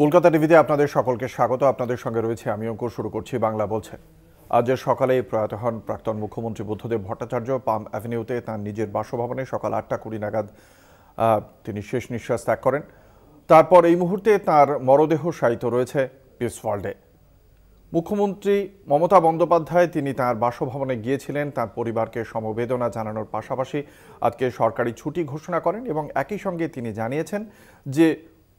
কলকাতা টিভিতে আপনাদের সকলকে স্বাগত। আপনাদের সঙ্গে রয়েছে আমি অঙ্কুর। শুরু করছি বাংলা বলছে। আজ সকালে প্রয়াত হন প্রাক্তন মুখ্যমন্ত্রী বুদ্ধদেব ভট্টাচার্য। পাম অ্যাভিনিউতে তার নিজের বাসভবনে সকাল 8:20 নাগাদ তিনি শেষ নিঃশ্বাস ত্যাগ করেন। তারপর এই মুহূর্তে তার মরদেহ শায়িত রয়েছে পিস ওয়ার্ল্ডে। মুখ্যমন্ত্রী মমতা বন্দ্যোপাধ্যায় তিনি তার বাসভবনে গিয়েছিলেন তার পরিবারকে সমবেদনা জানানোর পাশাপাশি আজকে সরকারি ছুটি ঘোষণা করেন এবং একই সঙ্গে তিনি জানিয়েছেন যে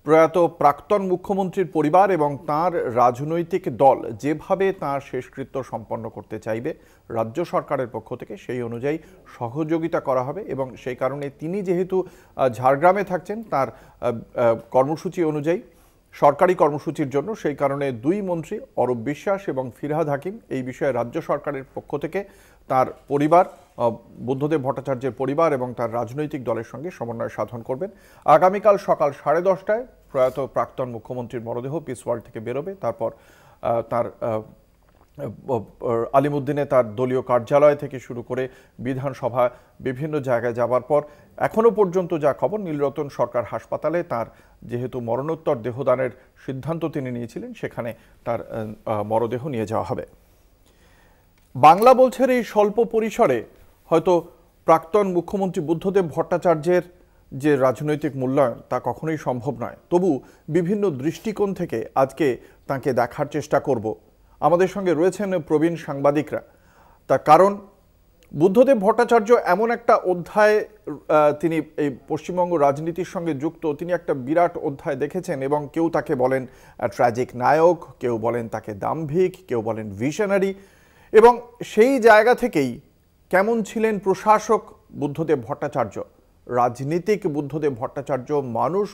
প্রয়াত প্রাক্তন মুখ্যমন্ত্রীর পরিবার এবং তার রাজনৈতিক দল যেভাবে তার শেষকৃত্য সম্পন্ন করতে চাইবে রাজ্য সরকারের পক্ষ থেকে সেই অনুযায়ী সহযোগিতা করা হবে এবং সেই কারণে তিনি যেহেতু ঝাড়গ্রামে থাকছেন তার কর্মসূচি অনুযায়ী সরকারি কর্মসূচির জন্য সেই কারণে দুই মন্ত্রী অরূপ বিশ্বাস এবং ফিরহাদ হাকিম এই বিষয়ে রাজ্য সরকারের পক্ষ থেকে তার পরিবার বুদ্ধদেব ভট্টাচার্যের পরিবার এবং তার রাজনৈতিক দলের সঙ্গে সমন্বয় সাধন করবেন। আগামীকাল সকাল 10:30টায় প্রয়াত প্রাক্তন মুখ্যমন্ত্রীর মরদেহ পিস ওয়ার্ল্ড থেকে বেরোবে। তারপর তার আলিমুদ্দিনে তার দলীয় কার্যালয় থেকে শুরু করে বিধানসভা বিভিন্ন জায়গায় যাবার পর এখনও পর্যন্ত যা খবর নীলরতন সরকার হাসপাতালে তার যেহেতু মরণোত্তর দেহদানের সিদ্ধান্ত তিনি নিয়েছিলেন সেখানে তার মরদেহ নিয়ে যাওয়া হবে। বাংলা বলছের এই স্বল্প পরিসরে হয়তো প্রাক্তন মুখ্যমন্ত্রী বুদ্ধদেব ভট্টাচার্যের যে রাজনৈতিক মূল্যায়ন তা কখনোই সম্ভব নয়, তবু বিভিন্ন দৃষ্টিকোণ থেকে আজকে তাকে দেখার চেষ্টা করব। আমাদের সঙ্গে রয়েছেন প্রবীণ সাংবাদিকরা। তার কারণ বুদ্ধদেব ভট্টাচার্য এমন একটা অধ্যায় তিনি এই পশ্চিমবঙ্গ রাজনীতির সঙ্গে যুক্ত, তিনি একটা বিরাট অধ্যায় দেখেছেন এবং কেউ তাকে বলেন ট্র্যাজিক নায়ক, কেউ বলেন তাকে দাম্ভিক, কেউ বলেন ভিশনারি। এবং সেই জায়গা থেকেই কেমন ছিলেন প্রশাসক বুদ্ধদেব ভট্টাচার্য, রাজনীতিক বুদ্ধদেব ভট্টাচার্য, মানুষ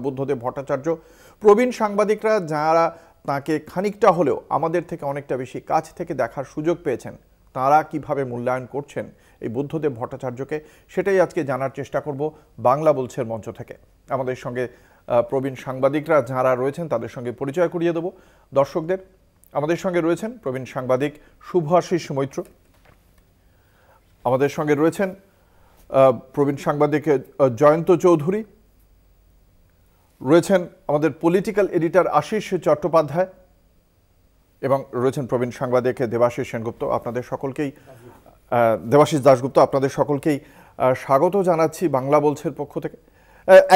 বুদ্ধদেব ভট্টাচার্য, প্রবীণ সাংবাদিকরা যারা তাকে খানিকটা হলেও আমাদের থেকে অনেকটা বেশি কাছ থেকে দেখার সুযোগ পেয়েছেন তারা কিভাবে মূল্যায়ন করছেন এই বুদ্ধদেব ভট্টাচার্যকে সেটাই আজকে জানার চেষ্টা করব বাংলা বলছের মঞ্চ থেকে। আমাদের সঙ্গে প্রবীণ সাংবাদিকরা যারা রয়েছেন তাদের সঙ্গে পরিচয় করিয়ে দেব দর্শকদের। আমাদের সঙ্গে রয়েছেন প্রবীণ সাংবাদিক শুভাশিস মৈত্র, আমাদের সঙ্গে রয়েছেন প্রবীণ সাংবাদিক জয়ন্ত চৌধুরী, রয়েছেন আমাদের পলিটিক্যাল এডিটর আশিস চট্টোপাধ্যায় এবং রয়েছেন প্রবীণ সাংবাদিক দেবাশিস সেনগুপ্ত। আপনাদের সকলকেই দেবাশিস দাশগুপ্ত, আপনাদের সকলকেই স্বাগত জানাচ্ছি বাংলা বলছের পক্ষ থেকে।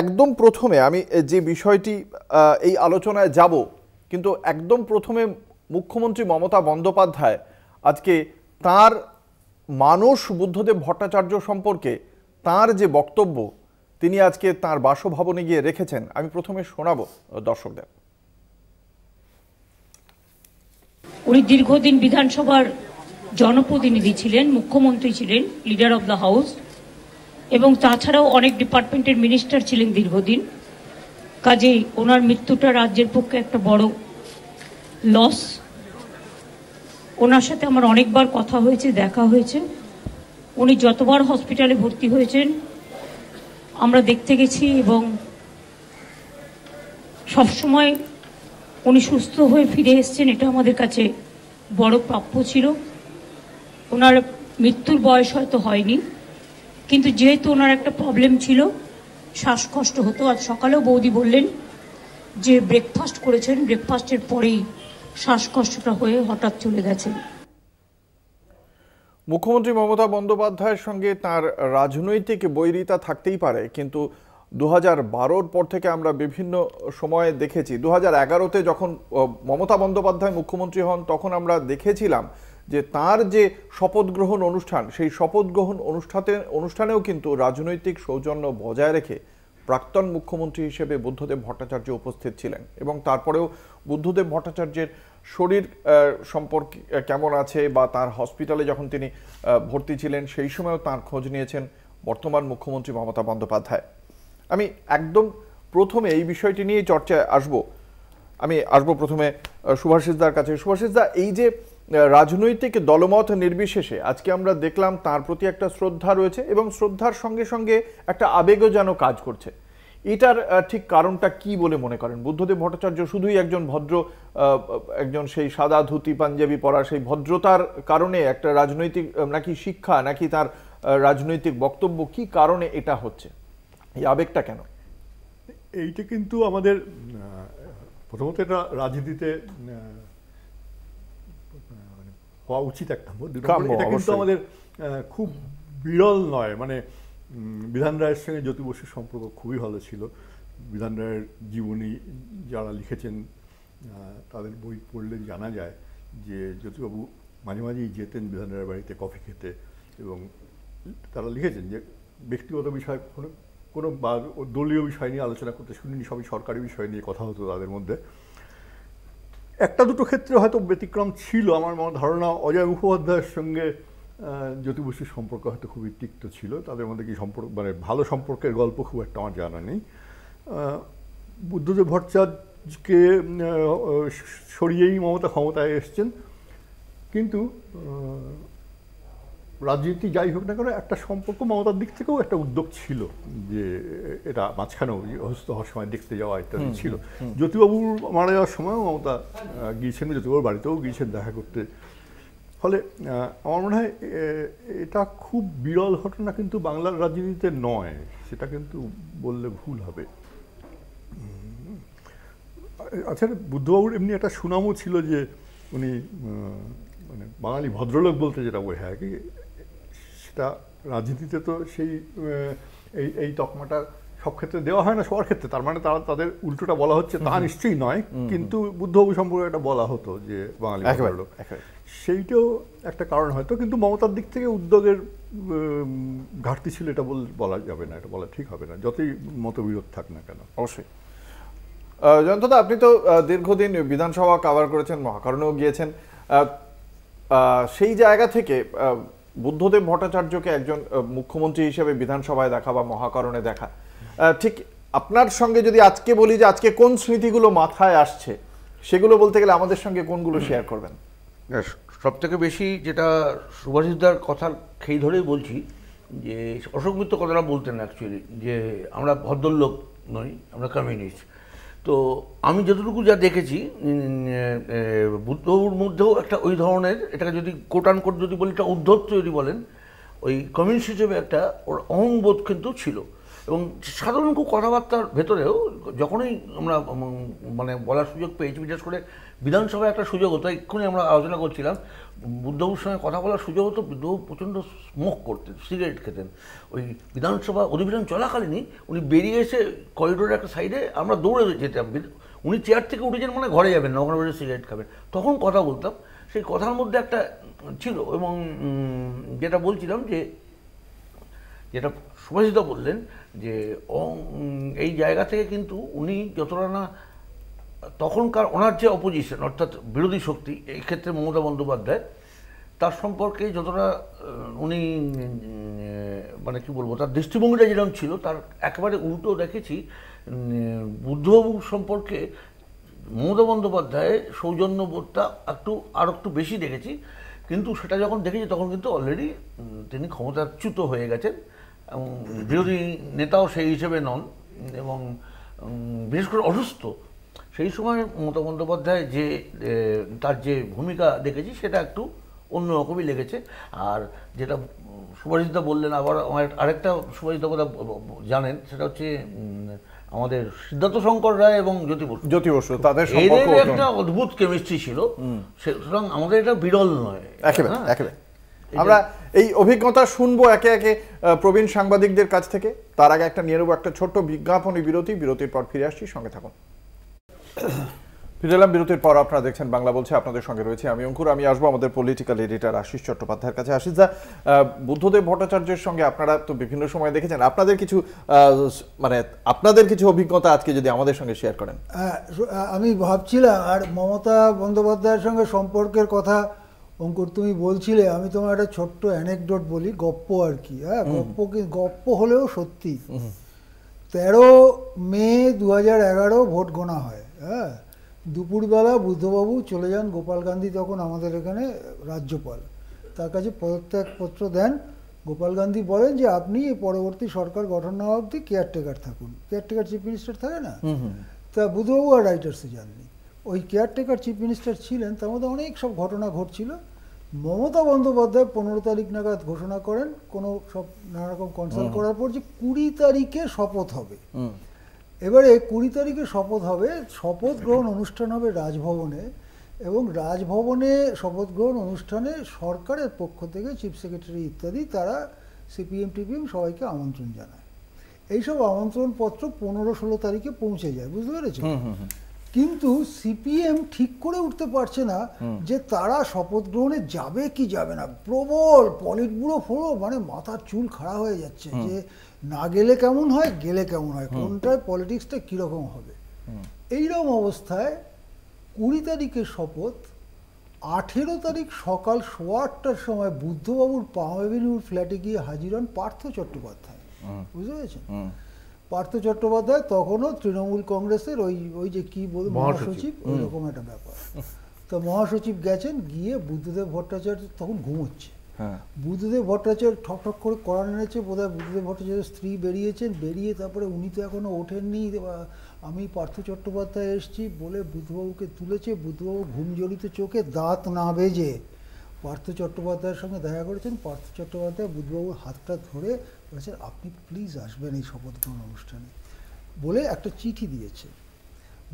একদম প্রথমে আমি যে বিষয়টি এই আলোচনায় যাব, কিন্তু একদম প্রথমে মুখ্যমন্ত্রী মমতা বন্দ্যোপাধ্যায় আজকে তার মানুষ বুদ্ধদেব ভট্টাচার্য সম্পর্কে তার যে বক্তব্য তিনি আজকে তার বাসভবনে গিয়ে রেখেছেন, আমি প্রথমে শোনাবো দর্শকদের। উনি দীর্ঘদিন বিধানসভার জনপ্রতিনিধি ছিলেন, মুখ্যমন্ত্রী ছিলেন, লিডার অব দ্য হাউস, এবং তাছাড়াও অনেক ডিপার্টমেন্টের মিনিস্টার ছিলেন দীর্ঘদিন। কাজেই ওনার মৃত্যুটা রাজ্যের পক্ষে একটা বড় লস। ওনার সাথে আমার অনেকবার কথা হয়েছে, দেখা হয়েছে। উনি যতবার হসপিটালে ভর্তি হয়েছেন আমরা দেখতে গেছি এবং সবসময় উনি সুস্থ হয়ে ফিরে এসেছেন, এটা আমাদের কাছে বড় প্রাপ্য ছিল। ওনার মৃত্যুর বয়স হয়তো হয়নি, কিন্তু যেহেতু ওনার একটা প্রবলেম ছিল, শ্বাসকষ্ট হতো। আজ সকালেও বৌদি বললেন যে ব্রেকফাস্ট করেছেন, ব্রেকফাস্টের পরেই শ্বাসকষ্টটা হয়ে হঠাৎ চলে গেছেন। মুখ্যমন্ত্রী মমতা বন্দ্যোপাধ্যায়ের সঙ্গে তার রাজনৈতিক বৈরিতা থাকতেই পারে, কিন্তু 2012-র পর থেকে আমরা বিভিন্ন সময়ে দেখেছি। 2011-তে যখন মমতা বন্দ্যোপাধ্যায় মুখ্যমন্ত্রী হন তখন আমরা দেখেছিলাম যে তার যে শপথ গ্রহণ অনুষ্ঠান, সেই শপথ গ্রহণ অনুষ্ঠানেও কিন্তু রাজনৈতিক সৌজন্য বজায় রেখে প্রাক্তন মুখ্যমন্ত্রী হিসেবে বুদ্ধদেব ভট্টাচার্য উপস্থিত ছিলেন। এবং তারপরেও বুদ্ধদেব ভট্টাচার্যের শরীর সম্পর্কে কেমন আছে বা তার হসপিটালে যখন তিনি ভর্তি ছিলেন সেই সময়ও তার খোঁজ নিয়েছেন বর্তমান মুখ্যমন্ত্রী মমতা বন্দ্যোপাধ্যায়। আমি একদম প্রথমে এই বিষয়টি নিয়ে চর্চায় আসবো প্রথমে শুভাশিসদার কাছে। শুভাশিসদা, এই যে রাজনৈতিক দলমত নির্বিশেষে আজকে আমরা দেখলাম তার প্রতি একটা শ্রদ্ধা রয়েছে এবং শ্রদ্ধার সঙ্গে সঙ্গে একটা আবেগও যেন কাজ করছে, এটার ঠিক কারণটা কি বলে মনে করেন? বুদ্ধদেব ভট্টাচার্য শুধুই একজন সেই সাদা ধুতি পাঞ্জাবি পরা সেই ভদ্রতার কারণে একটা রাজনৈতিক, নাকি শিক্ষা, নাকি তার রাজনৈতিক বক্তব্য, কি কারণে এটা হচ্ছে, এই আবেগটা কেন? এইটা কিন্তু আমাদের প্রথমত এটা রাজনীতিতে মানে হওয়া উচিত একটা এটা কিন্তু আমাদের খুব বিরল নয়। মানে বিধান রায়ের সঙ্গে জ্যোতি বসুর সম্পর্ক খুবই ভালো ছিল। বিধান রায়ের জীবনী যারা লিখেছেন তাদের বই পড়লে জানা যায় যে জ্যোতিবাবু মাঝে মাঝেই যেতেন বিধান রায়ের বাড়িতে কফি খেতে, এবং তারা লিখেছেন যে ব্যক্তিগত বিষয় কোনো বা দলীয় বিষয় নিয়ে আলোচনা করতে শুনিনি, সবই সরকারি বিষয় নিয়ে কথা হতো তাদের মধ্যে। একটা দুটো ক্ষেত্রে হয়তো ব্যতিক্রম ছিল। আমার ধারণা অজয় মুখোপাধ্যায়ের সঙ্গে জ্যোতি বসুর সম্পর্ক হয়তো খুবই তিক্ত ছিল। তাদের মধ্যে কি সম্পর্ক, মানে ভালো সম্পর্কের গল্প খুব একটা আমার জানা নেই। বুদ্ধদেব ভট্টাচার্যকে সরিয়েই মমতা ক্ষমতায় এসছেন, কিন্তু রাজনীতি যাই হোক না কেন একটা সম্পর্ক মমতার দিক থেকেও একটা উদ্যোগ ছিল যে এটা মাঝখানেও অসুস্থ হওয়ার সময় দেখতে যাওয়া ইত্যাদি ছিল। জ্যোতিবাবুর মারা যাওয়ার সময়ও মমতা গিয়েছেন, জ্যোতিবাবুর বাড়িতেও গিয়েছেন দেখা করতে। ফলে আমার মনে হয় এটা খুব বিরল ঘটনা, কিন্তু বাংলার রাজনীতিতে নয়, সেটা কিন্তু বললে ভুল হবে। আচ্ছা, বুদ্ধবাবুর এমনি একটা সুনামও ছিল যে উনি মানে বাঙালি ভদ্রলোক বলতে যেটা বোঝায় কি, সেটা রাজনীতিতে তো সেই এই তকমাটা সব ক্ষেত্রে দেওয়া হয় না, সবার ক্ষেত্রে। তার মানে তাদের উল্টোটা বলা হচ্ছে তা নিশ্চয়ই নয়, কিন্তু বুদ্ধবাবু সম্পর্কে একটা বলা হতো যে বাঙালি ভদ্রলোক, সেইটাও একটা কারণ হয়তো। কিন্তু মমতার দিক থেকে উদ্যোগের ঘাটতি ছিল এটা বলা যাবে না, এটা বলা ঠিক হবে না, যতই মতবিরোধ থাক না কেন। অবশ্যই। জয়ন্তদা, আপনি তো দীর্ঘদিন বিধানসভা কভার করেছেন, মহাকরণেও গিয়েছেন। সেই জায়গা থেকে বুদ্ধদেব ভট্টাচার্যকে একজন মুখ্যমন্ত্রী হিসেবে বিধানসভায় দেখা বা মহাকরণে দেখা, ঠিক আপনার সঙ্গে যদি আজকে বলি যে আজকে কোন স্মৃতিগুলো মাথায় আসছে, সেগুলো বলতে গেলে আমাদের সঙ্গে কোনগুলো শেয়ার করবেন? সব থেকে বেশি যেটা সুভাষিসদার কথা খেই ধরেই বলছি, যে অশোক মিত্র কথাটা বলতেন অ্যাকচুয়ালি, যে আমরা ভদ্রলোক নই, আমরা কমিউনিস্ট। তো আমি যতটুকু যা দেখেছি বুদ্ধবাবুর মধ্যেও একটা ওই ধরনের, এটাকে যদি কোট আন কোট যদি বলি, এটা উদ্ধত্ত যদি বলেন, ওই কমিউনিস্ট হিসেবে একটা ওর অহংবোধ কিন্তু ছিল। এবং সাধারণ খুব কথাবার্তার ভেতরেও যখনই আমরা মানে বলার সুযোগ পেয়েছি, বিশেষ করে বিধানসভায় একটা সুযোগ হতো, এক্ষুনি আমরা আলোচনা করছিলাম, বুদ্ধবাবুর সঙ্গে কথা বলার সুযোগ হতো। বুদ্ধবাবু প্রচণ্ড স্মোক করতেন, সিগারেট খেতেন। ওই বিধানসভা অধিবেশন চলাকালীনই উনি বেরিয়ে এসে করিডোরের একটা সাইডে আমরা দৌড়ে যেতাম, উনি চেয়ার থেকে উঠেছেন মানে ঘরে যাবেন না, ওখানে বসে সিগারেট খাবেন, তখন কথা বলতাম। সেই কথার মধ্যে একটা ছিল। এবং যেটা বলছিলাম, যে যেটা সুভাষিতা বললেন, যে এই জায়গা থেকে কিন্তু উনি যতটা না তখনকার ওনার যে অপোজিশন, অর্থাৎ বিরোধী শক্তি, এই ক্ষেত্রে মমতা বন্দ্যোপাধ্যায়, তার সম্পর্কে যতটা উনি মানে কি বলবো, তার দৃষ্টিভঙ্গিটা যেরকম ছিল, তার একেবারে উল্টো দেখেছি বুদ্ধবাবু সম্পর্কে মমতা বন্দ্যোপাধ্যায়ের সৌজন্যবোধটা আরও একটু বেশি দেখেছি। কিন্তু সেটা যখন দেখেছি তখন কিন্তু অলরেডি তিনি ক্ষমতাচ্যুত হয়ে গেছেন, এবং বিরোধী নেতাও সেই হিসেবে নন, এবং বিশেষ করে অসুস্থ। সেই সময় মমতা বন্দ্যোপাধ্যায় যে তার যে ভূমিকা দেখেছি সেটা একটু অন্যরকমই লেগেছে। আর যেটা সুভাষিতা বললেন, আবার আমার আরেকটা সুভাষিতা কথা জানেন, সেটা হচ্ছে আমাদের সিদ্ধার্থ শঙ্কর রায় এবং জ্যোতি বসু তাদের সম্পর্ক একটা অদ্ভুত কেমিস্ট্রি ছিল। সুতরাং আমাদের এটা বিরল নয় একেবারে একেবারে। আমরা এই অভিজ্ঞতা শুনবো একে একে প্রবীণ সাংবাদিকদের কাছ থেকে। তার আগে একটা নিয়ে নেব একটা ছোট্ট বিজ্ঞাপনী বিরতি। বিরতির পর ফিরে আসছি, সঙ্গে থাকুন। ফিরে এলাম বিরতির পর। আপনারা দেখছেন বাংলা বলছে, আপনাদের সঙ্গে রয়েছে আমি অঙ্কুর। আমি আসবো আমাদের পলিটিক্যাল এডিটর আশিস চট্টোপাধ্যায়ের কাছে। আশিস দা, বুদ্ধদেব ভট্টাচার্যের সঙ্গে আপনারা তো বিভিন্ন সময় দেখেছেন, আপনাদের কিছু মানে আপনাদের কিছু অভিজ্ঞতা আজকে যদি আমাদের সঙ্গে শেয়ার করেন। আমি ভাবছিলাম, আর মমতা বন্দ্যোপাধ্যায়ের সঙ্গে সম্পর্কের কথা অঙ্কুর তুমি বলছিলে, আমি তোমার একটা ছোট্ট অ্যানেকডোট বলি, গপ্প আর কি। হ্যাঁ, গপ্প হলেও সত্যি। 13 মে 2011 ভোট গোনা হয়। হ্যাঁ, দুপুরবেলা বুদ্ধবাবু চলে যান, গোপাল গান্ধী তখন আমাদের এখানে রাজ্যপাল, তার কাছে পদত্যাগপত্র দেন। গোপাল গান্ধী বলেন যে আপনি পরবর্তী সরকার গঠন না অবধি কেয়ারটেকার থাকুন। কেয়ারটেকার চিফ মিনিস্টার থাকে না, তা বুদ্ধবাবু আর রাইটার্সে যাননি, ওই কেয়ারটেকার চিফ মিনিস্টার ছিলেন। তার মধ্যে অনেক সব ঘটনা ঘটছিল। মমতা বন্দ্যোপাধ্যায় 15 তারিখ নাগাদ ঘোষণা করেন, কোনো সব নানারকম কনসাল্ট করার পর, যে 20 তারিখে শপথ হবে। এবারে 20 তারিখে শপথ হবে, শপথ গ্রহণ অনুষ্ঠান হবে রাজভবনে, এবং রাজভবনে শপথ গ্রহণ অনুষ্ঠানে সরকারের পক্ষ থেকে চিফ সেক্রেটারি ইত্যাদি তারা সিপিএম টিপিএম সবাইকে আমন্ত্রণ জানায়। এইসব আমন্ত্রণপত্র 15-16 তারিখে পৌঁছে যায়, বুঝতে পেরেছেন? কিন্তু সিপিএম ঠিক করে উঠতে পারছে না যে তারা শপথ গ্রহণে যাবে কি যাবে না। প্রবল পলিট ব্যুরো ফোড়ো, মানে মাথার চুল খাড়া হয়ে যাচ্ছে যে না গেলে কেমন হয়, গেলে কেমন হয়, কোনটায় পলিটিক্সটা কীরকম হবে। এইরকম অবস্থায় 20 তারিখের শপথ, 18 তারিখ সকাল 8:15 সময় বুদ্ধবাবুর পাম এভিনিউর ফ্ল্যাটে গিয়ে হাজির হন পার্থ চট্টোপাধ্যায়, বুঝতে পেরেছেন? পার্থ চট্টোপাধ্যায় তখনও তৃণমূল কংগ্রেসের ওই যে কি বল মহাসচিব, ওইরকম একটা ব্যাপার। তো মহাসচিব গেছেন, গিয়ে বুদ্ধদেব ভট্টাচার্য তখন ঘুমোচ্ছে। বুদ্ধদেব ভট্টাচার্য ঠক ঠক করে কড়া নেড়েছে, বোধহয় বুদ্ধদেব ভট্টাচার্যের স্ত্রী বেরিয়েছেন, বেরিয়ে তারপরে উনি তো এখনো ওঠেননি, আমি পার্থ চট্টোপাধ্যায় এসেছি বলে বুদ্ধবাবুকে তুলেছে। বুদ্ধবাবু ঘুম জড়িত চোখে দাঁত না বেজে পার্থ চট্টোপাধ্যায়ের সঙ্গে দেখা করেছেন। পার্থ চট্টোপাধ্যায় বুদ্ধবাবুর হাতটা ধরে বলেছেন, আপনি প্লিজ আসবেন এই শপথ গ্রহণ অনুষ্ঠানে, বলে একটা চিঠি দিয়েছে।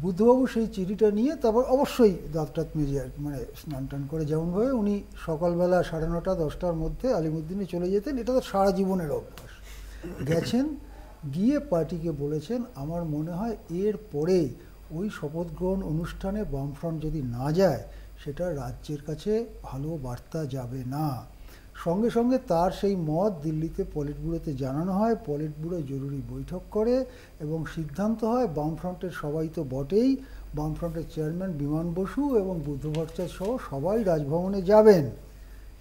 বুদ্ধবাবু সেই চিঠিটা নিয়ে তারপর অবশ্যই দাঁত টাত মেজে আর মানে স্নান টান করে, যেমনভাবে উনি সকালবেলা 9:30-10টার মধ্যে আলিমুদ্দিনে চলে যেতেন, এটা তো সারা জীবনের অভ্যাস। গেছেন, গিয়ে পার্টিকে বলেছেন, আমার মনে হয় এর পরে ওই শপথ গ্রহণ অনুষ্ঠানে বামফ্রন্ট যদি না যায় সেটা রাজ্যের কাছে ভালো বার্তা যাবে না। সঙ্গে সঙ্গে তার সেই মত দিল্লিতে পলিট ব্যুরোতে জানানো হয়, পলিট ব্যুরো জরুরি বৈঠক করে এবং সিদ্ধান্ত হয় বামফ্রন্টের সবাই তো বটেই, বামফ্রন্টের চেয়ারম্যান বিমান বসু এবং বুদ্ধ ভট্টাচার্য সহ সবাই রাজভবনে যাবেন।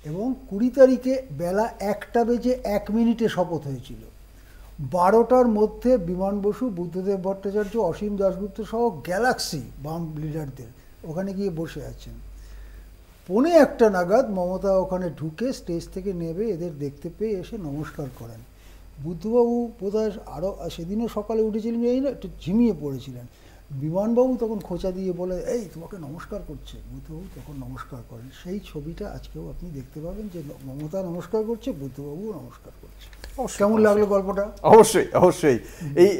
এবং 20 তারিখে বেলা 1:01 শপথ হয়েছিল। 12টার মধ্যে বিমান বসু, বুদ্ধদেব ভট্টাচার্য, অসীম দাশগুপ্ত সহ গ্যালাক্সি বাম লিডারদের ওখানে গিয়ে বসে আছেন। 1:45 নাগাদ মমতা ওখানে ঢুকে স্টেজ থেকে নেমে এদের দেখতে পেয়ে এসে নমস্কার করেন। বুদ্ধবাবু বোধহয় আরও সেদিনও সকালে উঠেছিলেন, এই না একটু ঝিমিয়ে পড়েছিলেন। বিমানবাবু তখন খোঁচা দিয়ে বলে, এই তোমাকে নমস্কার করছে। বুদ্ধবাবু তখন নমস্কার করেন। সেই ছবিটা আজকেও আপনি দেখতে পাবেন যে মমতা নমস্কার করছে, বুদ্ধবাবুও নমস্কার করছে। কেমন লাগলো গল্পটা? অবশ্যই অবশ্যই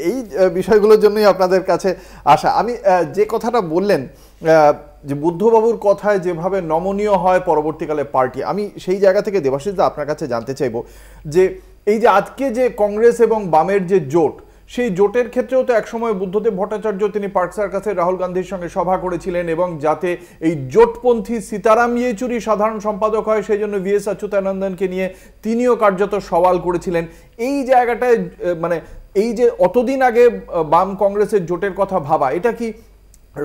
এই বিষয়গুলোর জন্যই আপনাদের কাছে আসা। আমি যে কথাটা বললেন যে বুদ্ধবাবুর কথায় যেভাবে নমনীয় হয় পরবর্তীকালে পার্টি, আমি সেই জায়গা থেকে দেবাশিস দা আপনার কাছে জানতে চাইব যে এই যে আজকে যে কংগ্রেস এবং বামের যে জোট, সেই জোটের ক্ষেত্রেও তো একসময় বুদ্ধদেব ভট্টাচার্য তিনি পার্ক সার্কাসে রাহুল গান্ধীর সঙ্গে সভা করেছিলেন এবং যাতে এই জোটপন্থী সীতারাম ইয়েচুরি সাধারণ সম্পাদক হয় সেই জন্য VS অচ্যুতানন্দনকে নিয়ে তিনিও কার্যত সওয়াল করেছিলেন। এই জায়গাটায় মানে এই যে অতদিন আগে বাম কংগ্রেসের জোটের কথা ভাবা, এটা কি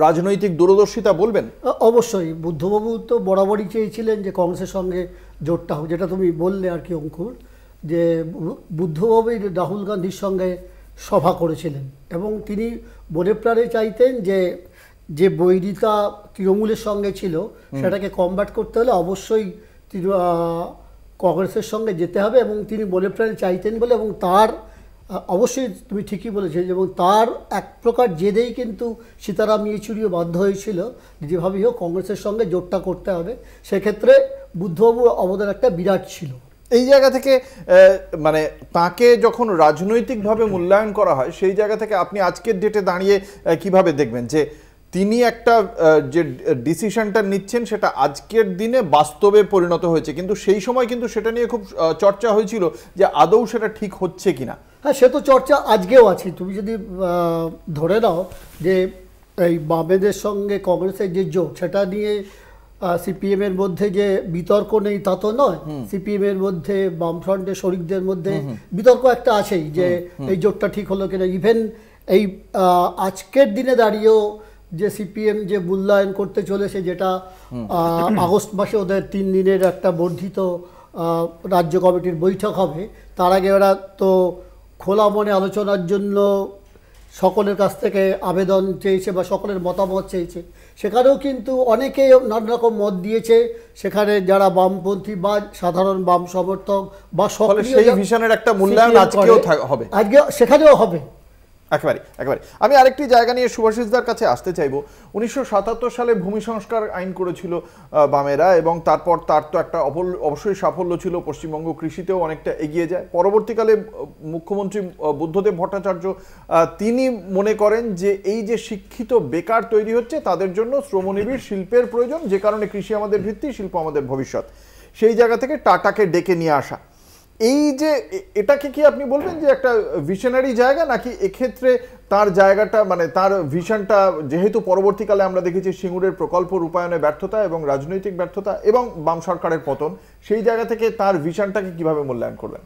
রাজনৈতিক দূরদর্শিতা বলবেন? অবশ্যই বুদ্ধবাবু তো বরাবরই চেয়েছিলেন যে কংগ্রেসের সঙ্গে জোটটা হোক, যেটা তুমি বললে আর কি অঙ্কুর, যে বুদ্ধবাবু রাহুল গান্ধীর সঙ্গে সভা করেছিলেন এবং তিনি মনে প্রাণে চাইতেন যে বৈরিতা তৃণমূলের সঙ্গে ছিল সেটাকে কমব্যাট করতে হলে অবশ্যই কংগ্রেসের সঙ্গে যেতে হবে এবং তিনি মনে প্রাণে চাইতেন বলে, এবং তার অবশ্যই তুমি ঠিকই বলেছো, এবং তার এক প্রকার জেদেই কিন্তু সীতারাম ইয়েচুরিও বাধ্য হয়েছিল যেভাবেই হোক কংগ্রেসের সঙ্গে জোটটা করতে হবে। সেক্ষেত্রে বুদ্ধবাবুর অবদান একটা বিরাট ছিল। এই জায়গা থেকে মানে তাকে যখন রাজনৈতিকভাবে মূল্যায়ন করা হয় সেই জায়গা থেকে আপনি আজকের ডেটে দাঁড়িয়ে কিভাবে দেখবেন যে তিনি একটা যে ডিসিশনটা নিচ্ছেন সেটা আজকের দিনে বাস্তবে পরিণত হয়েছে, কিন্তু সেই সময় কিন্তু সেটা নিয়ে খুব চর্চা হয়েছিল যে আদৌ সেটা ঠিক হচ্ছে কিনা? হ্যাঁ, সে তো চর্চা আজকেও আছে। তুমি যদি ধরে নাও যে এই বামেদের সঙ্গে কংগ্রেসের যে জোট, সেটা নিয়ে সিপিএম এর মধ্যে যে বিতর্ক নেই তা তো নয়। সিপিএম এর মধ্যে বামফ্রন্টের শরিকদের মধ্যে বিতর্ক একটা আছেই যে এই জোটটা ঠিক হলো কিনা। ইভেন এই আজকের দিনে দাঁড়িয়েও যে সিপিএম যে মূল্যায়ন করতে চলেছে, যেটা আগস্ট মাসে ওদের 3 দিনের একটা বর্ধিত রাজ্য কমিটির বৈঠক হবে, তার আগে ওরা তো খোলা মনে আলোচনার জন্য সকলের কাছ থেকে আবেদন চেয়েছে বা সকলের মতামত চেয়েছে। সেখানেও কিন্তু অনেকে নানা রকম মত দিয়েছে। সেখানে যারা বামপন্থী বা সাধারণ বাম সমর্থক বা সক্রিয়, সেই ভিশনের একটা মূল্যায়ন আজকেও হবে, আজকে সেখানেও হবে। একেবারে আমি আরেকটি জায়গা নিয়ে শুভাশিসদার কাছে আসতে চাইবো। 1977 সালে ভূমি সংস্কার আইন করেছিল বামেরা, এবং তারপর তার তো একটা অবশ্যই সাফল্য ছিল, পশ্চিমবঙ্গ কৃষিতেও অনেকটা এগিয়ে যায়। পরবর্তীকালে মুখ্যমন্ত্রী বুদ্ধদেব ভট্টাচার্য তিনি মনে করেন যে এই যে শিক্ষিত বেকার তৈরি হচ্ছে তাদের জন্য শ্রমনিবিড় শিল্পের প্রয়োজন, যে কারণে কৃষি আমাদের ভিত্তি, শিল্প আমাদের ভবিষ্যৎ। সেই জায়গা থেকে টাটাকে ডেকে নিয়ে আসা, এই যে এটাকে কি আপনি বলবেন যে একটা ভিশনারি জায়গা, নাকি এক্ষেত্রে তার জায়গাটা মানে তার ভিশনটা, যেহেতু পরবর্তীকালে আমরা দেখেছি সিঙ্গুরের প্রকল্প রূপায়ণে ব্যর্থতা এবং রাজনৈতিক ব্যর্থতা এবং বাম সরকারের পতন, সেই জায়গা থেকে তার ভিশনটাকে কিভাবে মূল্যায়ন করবেন?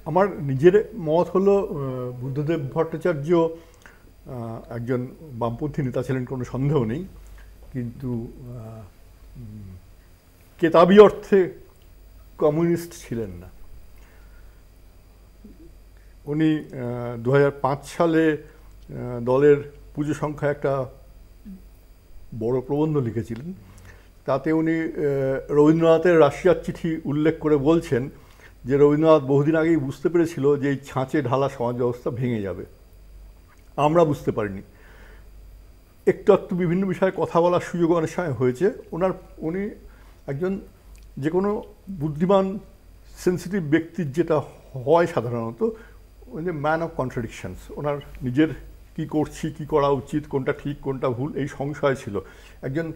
আমার নিজের মত হলো বুদ্ধদেব ভট্টাচার্য একজন বামপন্থী নেতা ছিলেন, কোনো সন্দেহ নেই, কিন্তু কেতাবি অর্থে কমিউনিস্ট ছিলেন না। উনি 2005 সালে দলের পুজো সংখ্যায় একটা বড় প্রবন্ধ লিখেছিলেন। তাতে উনি রবীন্দ্রনাথের রাশিয়ার চিঠি উল্লেখ করে বলছেন যে রবীন্দ্রনাথ বহুদিন আগেই বুঝতে পেরেছিল যে এই ছাঁচে ঢালা সমাজ ব্যবস্থা ভেঙে যাবে, আমরা বুঝতে পারিনি। একটু বিভিন্ন বিষয়ে কথা বলার সুযোগ অনেক সময় হয়েছে। উনি একজন যে কোনো বুদ্ধিমান সেন্সিটিভ ব্যক্তির যেটা হয় সাধারণত, ওই যে ম্যান অফ কন্ট্রাডিকশনস, ওনার নিজের কি করছি, কি করা উচিত, কোনটা ঠিক কোনটা ভুল, এই সংশয় ছিল। একজন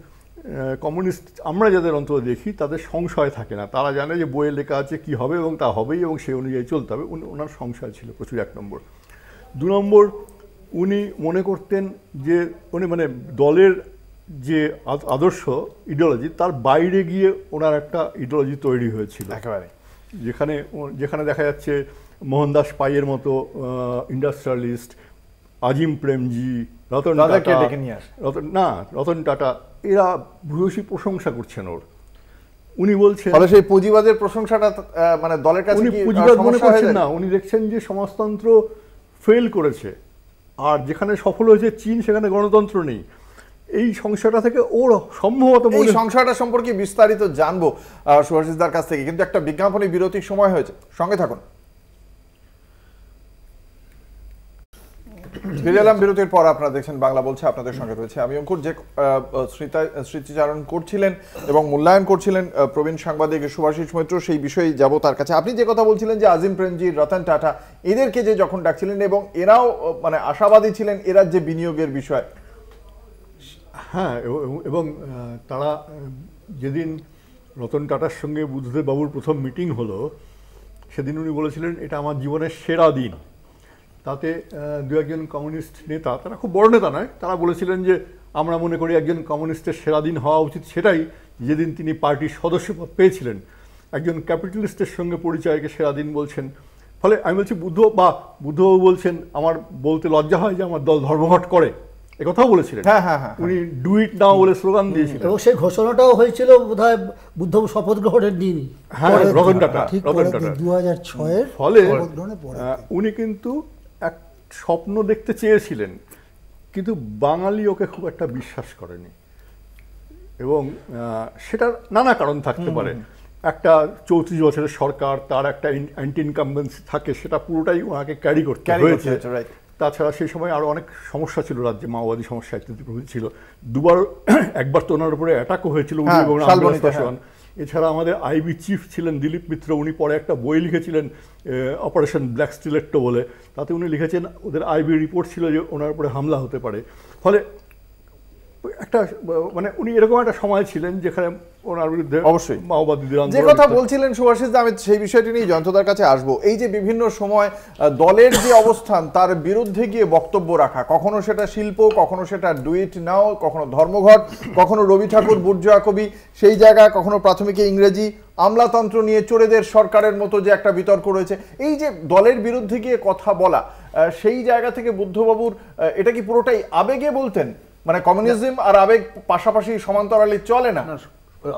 কমিউনিস্ট আমরা যাদের অন্তত দেখি তাদের সংশয় থাকে না, তারা জানে যে বইয়ে লেখা আছে কি হবে এবং তা হবেই এবং সেই অনুযায়ী চলতে হবে। ওনার সংশয় ছিল প্রচুর, 1 নম্বর। 2 নম্বর, উনি মনে করতেন যে উনি মানে দলের যে আদর্শ ইডিওলজি, তার বাইরে গিয়ে ওনার একটা ইডিওলজি তৈরি হয়েছিল একেবারে, যেখানে দেখা যাচ্ছে মোহনদাস পাইয়ের মতো ইন্ডাস্ট্রিয়ালিস্ট, আজিম প্রেমজি, রতন টাটা, এরা ভূয়সী প্রশংসা করছেন ওর। উনি বলছেন সেই পুঁজিবাদের প্রশংসাটা মানে দলের কাছে উনি পুঁজিবাদ মনে করছেন না, উনি দেখছেন যে সমাজতন্ত্র ফেল করেছে, আর যেখানে সফল হয়েছে চীন সেখানে গণতন্ত্র নেই। এই সংশয়টা থেকে ওর সম্ভবত এই সংশয়টা সম্পর্কে বিস্তারিত জানবো শুভাশিসদার কাছ থেকে, কিন্তু একটা বিজ্ঞাপনী বিরতির সময় হয়েছে, সঙ্গে থাকুন। ফিরে এলাম বিরতির পর, আপনারা দেখছেন বাংলা বলছে, আপনাদের সঙ্গে রয়েছে আমি অঙ্কুর। যে স্মৃতিচারণ করছিলেন এবং মূল্যায়ন করছিলেন প্রবীণ সাংবাদিক শুভাশিস মৈত্র, সেই বিষয়ে যাব তার কাছে। আপনি যে কথা বলছিলেন যে আজিম প্রেমজি, রতন টাটা, এদেরকে যে যখন ডাকছিলেন এবং এরাও মানে আশাবাদী ছিলেন এরা যে বিনিয়োগের বিষয়, হ্যাঁ, এবং তারা যেদিন রতন টাটার সঙ্গে বুদ্ধদেব বাবুর প্রথম মিটিং হলো, সেদিন উনি বলেছিলেন এটা আমার জীবনের সেরা দিন। তাতে 2-1 কমিউনিস্ট নেতা, তারা খুব বড় নেতা নয়, তারা বলেছিলেন যে আমরা মনে করি একজন কমিউনিস্টের সেরা দিন হওয়া উচিত সেটাই যেদিন তিনি পার্টির সদস্যপদ পেয়েছিলেন। একজন ক্যাপিটালিস্টের সঙ্গে পরিচয়কে সেরা দিন বলছেন। ফলে আমি বলছি বুদ্ধবাবু বলছেন আমার বলতে লজ্জা হয় যে আমার দল ধর্মঘট করে, একথাও বলেছিলেন। উনি ডু ইট নাও বলে স্লোগান দিয়েছিলেন, এবং সেই ঘোষণাটাও হয়েছিল বোধহয় বুদ্ধবাবু শপথ গ্রহণের দিনই, রতন টাটা 2006-এর। ফলে উনি কিন্তু এক স্বপ্ন দেখতে চেয়েছিলেন, কিন্তু বাঙালি ওকে খুব একটা বিশ্বাস করেনি, এবং সেটার নানা কারণ থাকতে পারে। একটা 34 বছরের সরকার, তার একটা অ্যান্টি ইনকামবেন্সি থাকে, সেটা পুরোটাই ওনাকে ক্যারি করতে হয়েছে। তাছাড়া সেই সময় আরও অনেক সমস্যা ছিল রাজ্যে, মাওবাদী সমস্যা ইত্যাদি প্রভৃতি ছিল। একবার তো ওনার উপরে অ্যাটাকও হয়েছিল। এছাড়া আমাদের আইবি চিফ ছিলেন দিলীপ মিত্র, উনি পরে একটা বই লিখেছিলেন অপারেশন ব্ল্যাক স্টিলেট্টো বলে, তাতে উনি লিখেছেন ওদের আইবি রিপোর্ট ছিল যে ওনার উপরে হামলা হতে পারে। ফলে একটা মানে উনি এরকম একটা সময় ছিলেন যেখানে ওনার বিরুদ্ধে অবশ্যই মাওবাদীদের যে কথা বলছিলেন সুভাষিস, আমি সেই বিষয়টি নিয়ে জয়ন্তদার কাছে আসবো। এই যে বিভিন্ন সময় দলের যে অবস্থান তার বিরুদ্ধে গিয়ে বক্তব্য রাখা, কখনো সেটা শিল্প, কখনো সেটা ডু ইট নাও, কখনো ধর্মঘট, কখনো রবি ঠাকুর বুর্জোয়া কবি সেই জায়গা, কখনো প্রাথমিকে ইংরেজি, আমলাতন্ত্র নিয়ে চোরেদের সরকারের মতো যে একটা বিতর্ক রয়েছে, এই যে দলের বিরুদ্ধে গিয়ে কথা বলা, সেই জায়গা থেকে বুদ্ধবাবুর এটা কি পুরোটাই আবেগে বলতেন? মানে কমিউনিজম আর আবেগ পাশাপাশি সমান্তরালে চলে না?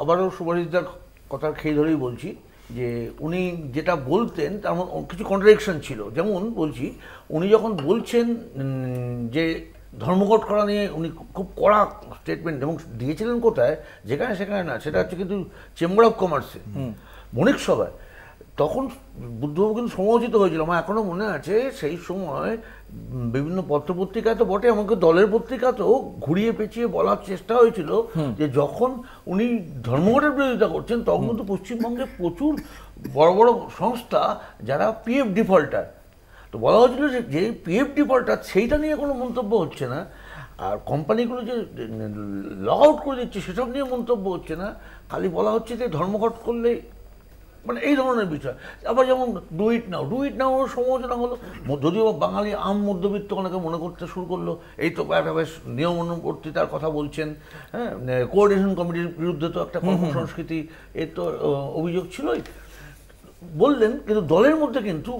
আবারও সুভাষিসদার কথা খেয়ে ধরেই বলছি যে উনি যেটা বলতেন তার কিছু কন্ট্রাডিকশন ছিল। যেমন বলছি, উনি যখন বলছেন যে ধর্মঘট করা নিয়ে উনি খুব কড়া স্টেটমেন্ট এবং দিয়েছিলেন কোথায়, যেখানে সেখানে না, সেটা হচ্ছে কিন্তু চেম্বার অফ কমার্সে, বণিক সভায়। তখন বুদ্ধবাবু কিন্তু সমালোচিত হয়েছিল। আমার এখনো মনে আছে সেই সময় বিভিন্ন পত্রপত্রিকায় তো বটে, আমাকে দলের পত্রিকাতেও ঘুরিয়ে পেঁচিয়ে বলার চেষ্টা হয়েছিল যে যখন উনি ধর্মঘটের বিরোধিতা করছেন তখন কিন্তু পশ্চিমবঙ্গে প্রচুর বড় বড় সংস্থা যারা পিএফ ডিফল্টার, তো বলা হয়েছিল যে পিএফ ডিফল্টার সেইটা নিয়ে কোনো মন্তব্য হচ্ছে না, আর কোম্পানিগুলো যে লগ আউট করে দিচ্ছে সেসব নিয়ে মন্তব্য হচ্ছে না, খালি বলা হচ্ছে যে ধর্মঘট করলে মানে এই ধরনের বিষয়। আবার যেমন ডু ইট নাও সমালোচনা হলো, যদিও বাঙালি মধ্যবিত্ত অনেকে মনে করতে শুরু করলো এই তো একটা বেশ নিয়মানুবর্তিতার কথা বলছেন, হ্যাঁ, কোঅর্ডিনেশন কমিটির বিরুদ্ধে তো একটা কর্মসংস্কৃতি এর তো অভিযোগ ছিলই বললেন, কিন্তু দলের মধ্যে কিন্তু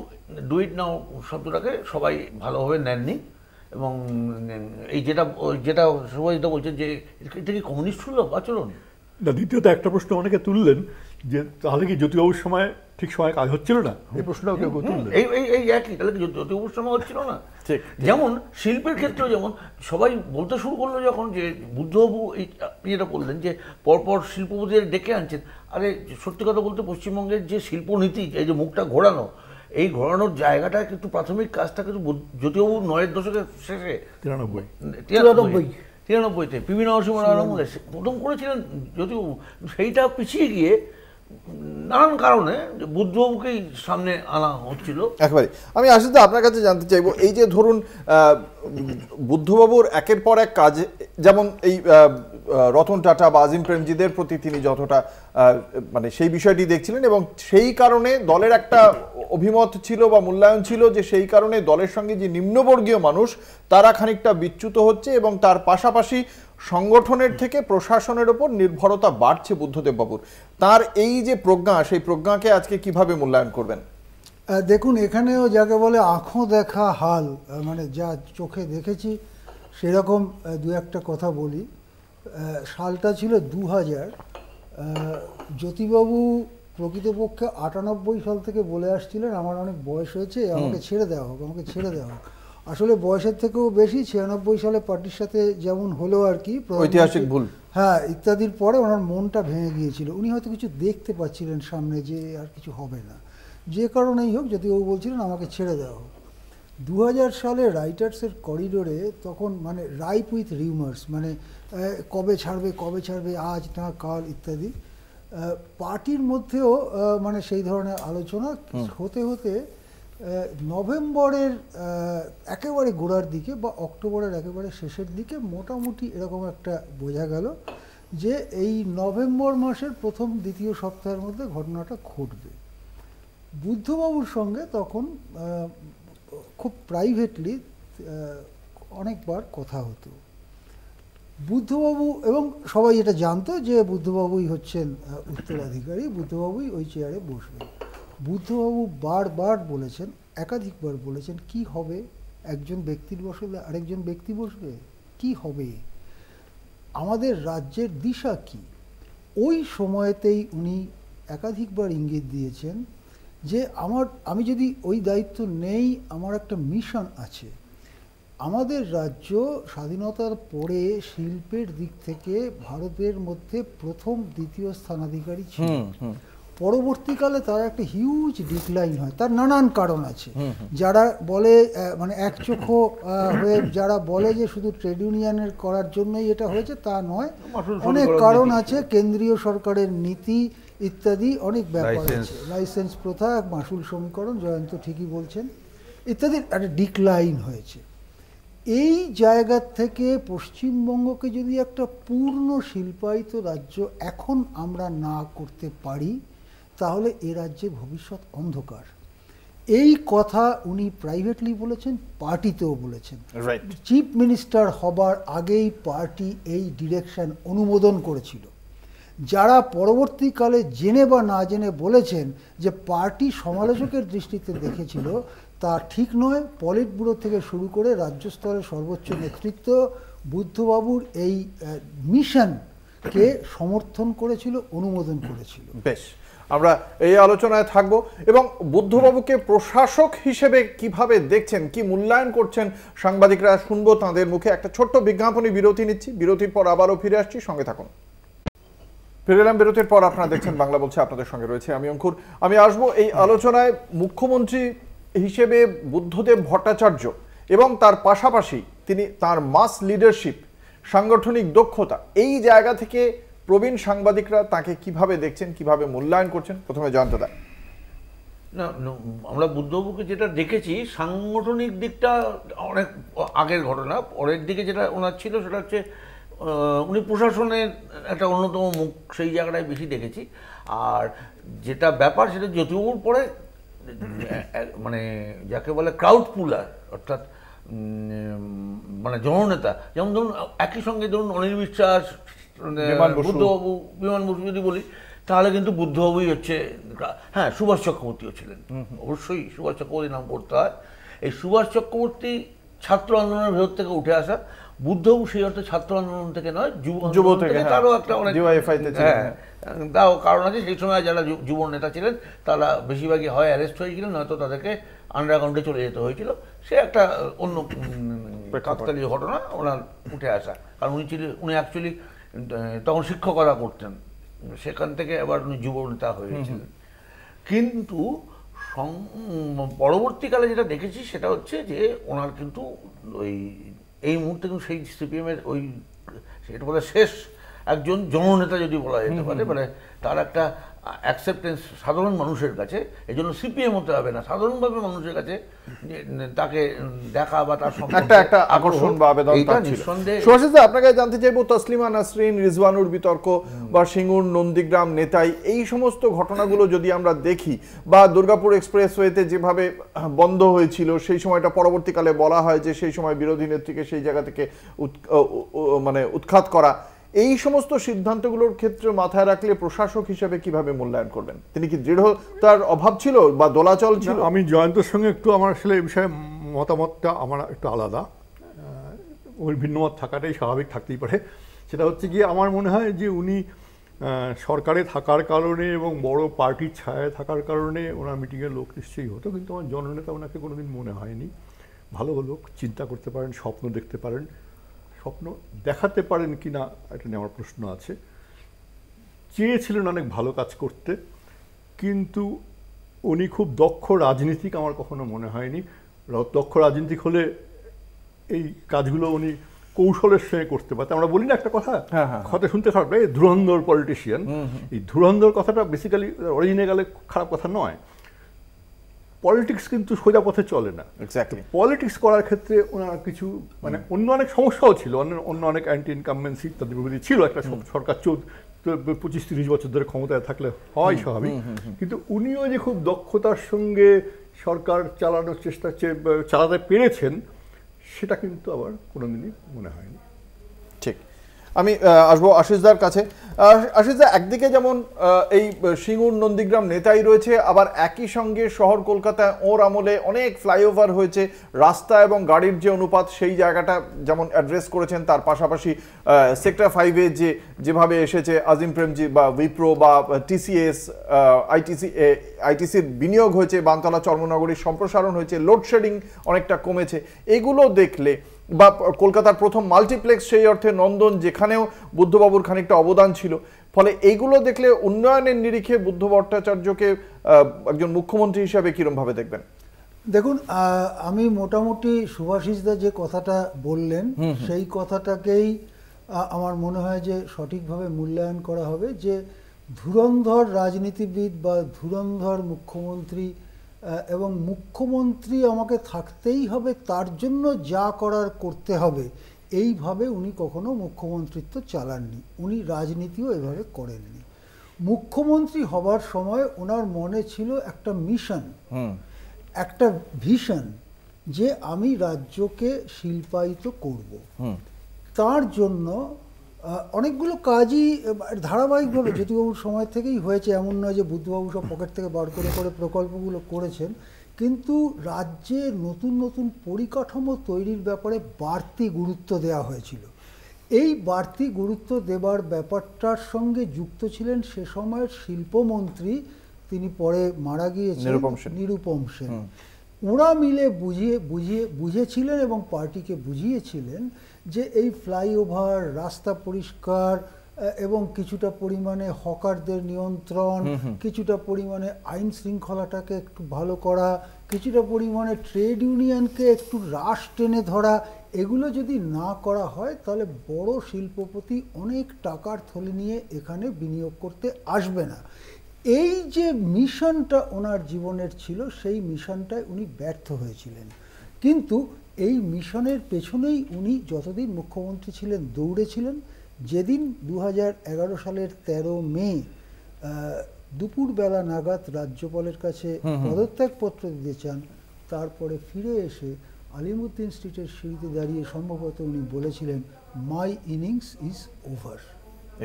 ডু ইট নাও শব্দটাকে সবাই ভালোভাবে নেননি। এবং এই যেটা সবাই যেটা বলছেন যে এটা কি কমিউনিস্ট সুলভ আচরণ না। দ্বিতীয়ত একটা প্রশ্ন অনেকে তুললেন যে তাহলে কি জ্যোতিবাবুর সময় ঠিক সময় কাজ হচ্ছিল না, এই প্রশ্নটাও কেউ তুললেন। এই একই, তাহলে কি জ্যোতিবাবুর সময় হচ্ছিল না? যেমন শিল্পের ক্ষেত্রেও যেমন সবাই বলতে শুরু করলো যখন যে বুদ্ধবাবু এই আপনি যেটা বললেন যে পরপর শিল্পপতিদের ডেকে আনছেন, আরে সত্যি কথা বলতে পশ্চিমবঙ্গের যে শিল্পনীতি, এই যে মুখটা ঘোরানো, এই ঘোরানোর জায়গাটা কিন্তু প্রাথমিক কাজটা কিন্তু জ্যোতিবাবু ৯-এর দশকের শেষে 93-তে পিভি নরসিংহ আমলে প্রথম করেছিলেন জ্যোতিবাবু, সেইটা পিছিয়ে গিয়ে নানান কারণে বুদ্ধবাবুকেই সামনে আনা হচ্ছিল। একেবারে আমি আসলে আপনার কাছে জানতে চাইবো, এই যে ধরুন বুদ্ধবাবুর একের পর এক কাজ, যেমন এই রতন টাটা বা আজিম প্রেমজিদের প্রতি তিনি যতটা মানে সেই বিষয়টি দেখছিলেন, এবং সেই কারণে দলের একটা অভিমত ছিল বা মূল্যায়ন ছিল যে সেই কারণে দলের সঙ্গে যে নিম্নবর্গীয় মানুষ তারা খানিকটা বিচ্যুত হচ্ছে, এবং তার পাশাপাশি সংগঠনের থেকে প্রশাসনের ওপর নির্ভরতা বাড়ছে বুদ্ধদেব বাবুর। তার এই যে প্রজ্ঞা, সেই প্রজ্ঞাকে আজকে কিভাবে মূল্যায়ন করবেন? দেখুন, এখানেও যাকে বলে আঁখো দেখা হাল, মানে যা চোখে দেখেছি সেরকম দু একটা কথা বলি। সালটা ছিল 2000। জ্যোতিবাবু প্রকৃতপক্ষে 98 সাল থেকে বলে আসছিলেন আমার অনেক বয়স হয়েছে, আমাকে ছেড়ে দেওয়া হোক, আমাকে ছেড়ে দেওয়া হোক। আসলে বয়সের থেকেও বেশি 96 সালে পার্টির সাথে যেমন হলো আর কি, ঐতিহাসিক ভুল, হ্যাঁ, ইত্যাদির পরে ওনার মনটা ভেঙে গিয়েছিল। উনি হয়তো কিছু দেখতে পাচ্ছিলেন সামনে যে আর কিছু হবে না, যে কারণেই হোক জ্যোতিবাবু বলছিলেন আমাকে ছেড়ে দেওয়া হোক। 2000 সালে রাইটার্সের করিডোরে তখন মানে রাইপ উইথ রিউমার্স, মানে কবে ছাড়বে আজ না কাল ইত্যাদি, পার্টির মধ্যেও মানে সেই ধরনের আলোচনা হতে হতে নভেম্বরের একেবারে গোড়ার দিকে বা অক্টোবরের একেবারে শেষের দিকে মোটামুটি এরকম একটা বোঝা গেল যে এই নভেম্বর মাসের প্রথম দ্বিতীয় সপ্তাহের মধ্যে ঘটনাটা ঘটবে। বুদ্ধবাবুর সঙ্গে তখন খুব প্রাইভেটলি অনেকবার কথা হতো। বুদ্ধবাবু এবং সবাই এটা জানতো যে বুদ্ধবাবুই হচ্ছেন উত্তরাধিকারী, বুদ্ধবাবুই ওই চেয়ারে বসবেন। বুদ্ধবাবু বারবার বলেছেন, একাধিকবার বলেছেন, কি হবে, একজন ব্যক্তির বসলে আরেকজন ব্যক্তি বসবে, কি হবে, আমাদের রাজ্যের দিশা কি। ওই সময়তেই উনি একাধিকবার ইঙ্গিত দিয়েছেন যে আমি যদি ওই দায়িত্ব নেই, আমার একটা মিশন আছে। আমাদের রাজ্য স্বাধীনতার পরে শিল্পের দিক থেকে ভারতের মধ্যে প্রথম দ্বিতীয় স্থানাধিকারী ছিল। পরবর্তীকালে তার একটা হিউজ ডিক্লাইন হয়, তার নানান কারণ আছে। যারা বলে মানে একচোখো হয়ে যারা বলে যে শুধু ট্রেড ইউনিয়নের করার জন্যই এটা হয়েছে, তা নয়, অনেক কারণ আছে, কেন্দ্রীয় সরকারের নীতি ইত্যাদি অনেক ব্যাপার আছে, লাইসেন্স প্রথা, মাসুল সমীকরণ, জয়ন্ত ঠিকই বলছেন, ইত্যাদির একটা ডিক্লাইন হয়েছে। এই জায়গা থেকে পশ্চিমবঙ্গকে যদি একটা পূর্ণ শিল্পায়িত রাজ্য এখন আমরা না করতে পারি, তাহলে এ রাজ্যের ভবিষ্যৎ অন্ধকার। এই কথা উনি প্রাইভেটলি বলেছেন, পার্টিতেও বলেছেন। চিফ মিনিস্টার হবার আগেই পার্টি এই ডিরেকশন অনুমোদন করেছিল। যারা পরবর্তীকালে জেনে বা না জেনে বলেছেন যে পার্টি সমালোচকের দৃষ্টিতে দেখেছিল, তা ঠিক নয়। পলিট ব্যুরো থেকে শুরু করে রাজ্য স্তরের সর্বোচ্চ নেতৃত্ব বুদ্ধবাবুর এই মিশনকে সমর্থন করেছিল, অনুমোদন করেছিল। বেশ, আমরা এই আলোচনায় থাকব এবং বুদ্ধবাবুকে প্রশাসক হিসেবে কিভাবে দেখছেন, কি মূল্যায়ন করছেন সাংবাদিকরা শুনবো তাদের মুখে। একটা ছোট্ট বিজ্ঞাপনী বিরতি নিচ্ছি, বিরতির পর আবারও ফিরে আসছি, সঙ্গে থাকুন। ফিরে এলাম বিরতির পর। আপনারা দেখছেন বাংলা বলছে, আপনাদের সঙ্গে রয়েছে আমি অঙ্কুর। আমি আসবো এই আলোচনায় মুখ্যমন্ত্রী হিসেবে বুদ্ধদেব ভট্টাচার্য এবং তার পাশাপাশি তিনি তার মাস লিডারশিপ, সাংগঠনিক দক্ষতা, এই জায়গা থেকে প্রবীণ সাংবাদিকরা তাকে কিভাবে দেখছেন, কিভাবে মূল্যায়ন করছেন? প্রথমে জয়ন্তদা। না, আমরা বুদ্ধবাবুকে যেটা দেখেছি সাংগঠনিক দিকটা অনেক আগের ঘটনা। পরের দিকে যেটা ওনার ছিল সেটা হচ্ছে উনি প্রশাসনের একটা অন্যতম মুখ, সেই জায়গাটায় বেশি দেখেছি। আর যেটা ব্যাপার সেটা জ্যোতিবাবুর পরে মানে যাকে বলে ক্রাউড পুলার, অর্থাৎ মানে জননেতা, যেমন ধরুন একই সঙ্গে ধরুন অনিল বিশ্বাস, বুদ্ধবাবু, বিমান বসু যদি বলি, তাহলে কিন্তু বুদ্ধবাবুই হচ্ছে। হ্যাঁ, সুভাষ চক্রবর্তীও ছিলেন, অবশ্যই সুভাষ চক্রবর্তীর নাম করতে হয়। এই সুভাষ চক্রবর্তী ছাত্র আন্দোলনের ভেতর থেকে উঠে আসা, বুদ্ধবাবু সেই অর্থে ছাত্র আন্দোলন থেকে নয়, যুব থেকে। তারও একটা অনেক তাও কারণ আছে, সেই সময় যারা যুব নেতা ছিলেন তারা বেশিরভাগই হয় অ্যারেস্ট হয়েছিলেন, নয়তো তাদেরকে আন্ডারগ্রাউন্ডে চলে যেতে হয়েছিল। সে একটা অন্য কাকতালীয় ঘটনা ওনার উঠে আসা। কারণ উনি অ্যাকচুয়ালি তখন শিক্ষকতা করতেন, সেখান থেকে আবার উনি যুব নেতা হয়েছিলেন। কিন্তু পরবর্তীকালে যেটা দেখেছি সেটা হচ্ছে যে ওনার কিন্তু ওই এই মুহূর্তে কিন্তু সেই সিপিএমের ওই সেটা বলে শেষ একজন জননেতা যদি বলা যেতে পারে, মানে তার একটা অ্যাকসেপ্টেন্স সাধারণ মানুষের কাছে, এই জন্য সিপিএম হতে হবে না, সাধারণভাবে মানুষের কাছে তাকে দেখা বা তার একটা আকর্ষণ বা আবেদন ছিল। সুভাষিসদা, আপনাকে জানতে চাইবো, তসলিমা নাসরিন, রিজওয়ানুর বিতর্ক বা সিঙ্গুর নন্দীগ্রাম নেতাই, এই সমস্ত ঘটনাগুলো যদি আমরা দেখি, বা দুর্গাপুর এক্সপ্রেসওয়েতে যেভাবে বন্ধ হয়েছিল সেই সময়টা পরবর্তীকালে বলা হয় যে সেই সময় বিরোধী নেত্রীকে সেই জায়গা থেকে মানে উৎখাত করা, এই সমস্ত সিদ্ধান্তগুলোর ক্ষেত্রে মাথায় রাখলে প্রশাসক হিসেবে কিভাবে মূল্যায়ন করবেন? তিনি কি দৃঢ়তার অভাব ছিল বা দোলাচল ছিল? আমি জয়ন্তর সঙ্গে একটু আমার আসলে এই বিষয়ে মতামতটা আমার একটু আলাদা। ওই ভিন্নমত থাকাটাই স্বাভাবিক, থাকতেই পারে। সেটা হচ্ছে গিয়ে আমার মনে হয় যে উনি সরকারে থাকার কারণে এবং বড় পার্টির ছায়ায় থাকার কারণে ওনার মিটিংয়ের লোক নিশ্চয়ই হতো, কিন্তু আমার জননেতা ওনাকে কোনোদিন মনে হয়নি। ভালো লোক, চিন্তা করতে পারেন, স্বপ্ন দেখতে পারেন, স্বপ্ন দেখাতে পারেন কি না এটা নিয়ে আমার প্রশ্ন আছে। চেয়েছিলেন অনেক ভালো কাজ করতে, কিন্তু উনি খুব দক্ষ রাজনীতিক আমার কখনো মনে হয়নি। দক্ষ রাজনীতিক হলে এই কাজগুলো উনি কৌশলের সঙ্গে করতে পারতেন। আমরা বলি না একটা কথা, কথা শুনতে খারাপ লাগে, ধুরন্ধর পলিটিশিয়ান। এই ধুরন্ধর কথাটা বেসিক্যালি অরিজিনে গেলে খারাপ কথা নয়। পলিটিক্স কিন্তু সোজা পথে চলে না। পলিটিক্স করার ক্ষেত্রে ওনার কিছু মানে অন্য অনেক সমস্যাও ছিল, অন্য অনেক অ্যান্টি ইনকামবেন্সি ইত্যাদি বিরোধী ছিল। একটা সরকার 25-30 বছর ধরে ক্ষমতায় থাকলে হয় স্বাভাবিক, কিন্তু উনিও যে খুব দক্ষতার সঙ্গে সরকার চালানোর চালাতে পেরেছেন সেটা কিন্তু আবার কোনোদিনই মনে হয়নি। ঠিক। আমি আসবো আশিসদার কাছে। আশিসদা, একদিকে যেমন এই সিঙ্গুর নন্দীগ্রাম নেতাই রয়েছে, আবার একই সঙ্গে শহর কলকাতায় ওর আমলে অনেক ফ্লাইওভার হয়েছে, রাস্তা এবং গাড়ির যে অনুপাত সেই জায়গাটা যেমন অ্যাড্রেস করেছেন। তার পাশাপাশি সেক্টর 5-এ যেভাবে এসেছে আজিম প্রেমজি বা উইপ্রো বা টিসিএস, আইটিসির বিনিয়োগ হয়েছে, বানতলা চর্মনগরীর সম্প্রসারণ হয়েছে, লোডশেডিং অনেকটা কমেছে, এগুলো দেখলে, বা কলকাতার প্রথম মাল্টিপ্লেক্স সেই অর্থে নন্দন, যেখানেও বুদ্ধবাবুর খানিকটা অবদান ছিল, ফলে এইগুলো দেখলে উন্নয়নের নিরিখে বুদ্ধ ভট্টাচার্যকে একজন মুখ্যমন্ত্রী হিসাবে কিরমভাবে দেখবেন? দেখুন, আমি মোটামুটি সুভাষিসদা যে কথাটা বললেন সেই কথাটাকেই আমার মনে হয় যে সঠিকভাবে মূল্যায়ন করা হবে, যে ধুরন্ধর রাজনীতিবিদ বা ধুরন্ধর মুখ্যমন্ত্রী, এবং মুখ্যমন্ত্রী আমাকে থাকতেই হবে, তার জন্য যা করার করতে হবে, এইভাবে উনি কখনো মুখ্যমন্ত্রিত্ব চালাননি। উনি রাজনীতিও এভাবে করেননি। মুখ্যমন্ত্রী হবার সময় ওনার মনে ছিল একটা মিশন, একটা ভিশন, যে আমি রাজ্যকে শিল্পায়িত করব। তার জন্য অনেকগুলো কাজই ধারাবাহিকভাবে জ্যোতিবাবুর সময় থেকেই হয়েছে। এমন নয় যে বুদ্ধবাবু সব পকেট থেকে বার করে করে প্রকল্পগুলো করেছেন, কিন্তু রাজ্যে নতুন নতুন পরিকাঠামো তৈরির ব্যাপারে বাড়তি গুরুত্ব দেওয়া হয়েছিল। এই বাড়তি গুরুত্ব দেবার ব্যাপারটার সঙ্গে যুক্ত ছিলেন সে সময়ের শিল্পমন্ত্রী, তিনি পরে মারা গিয়েছেন, নিরুপম সেন। ওরা মিলে বুঝেছিলেন এবং পার্টিকে বুঝিয়েছিলেন যে এই ফ্লাইওভার, রাস্তা পরিষ্কার, এবং কিছুটা পরিমাণে হকারদের নিয়ন্ত্রণ, কিছুটা পরিমাণে আইন শৃঙ্খলাটাকে একটু ভালো করা, কিছুটা পরিমাণে ট্রেড ইউনিয়নকে একটু রাশ টেনে ধরা, এগুলো যদি না করা হয় তাহলে বড় শিল্পপতি অনেক টাকার থলি নিয়ে এখানে বিনিয়োগ করতে আসবে না। এই যে মিশনটা ওনার জীবনের ছিল, সেই মিশনটায় উনি ব্যর্থ হয়েছিলেন। কিন্তু এই মিশনের পেছনেই উনি যতদিন মুখ্যমন্ত্রী ছিলেন দৌড়েছিলেন। যেদিন 2011 সালের 13 মে দুপুরবেলা নাগাদ রাজ্যপালের কাছে পদত্যাগপত্র দিতে চান, তারপরে ফিরে এসে আলিমুদ্দিন স্ট্রিটের সিঁড়িতে দাঁড়িয়ে সম্ভবত উনি বলেছিলেন, মাই ইনিংস ইজ ওভার।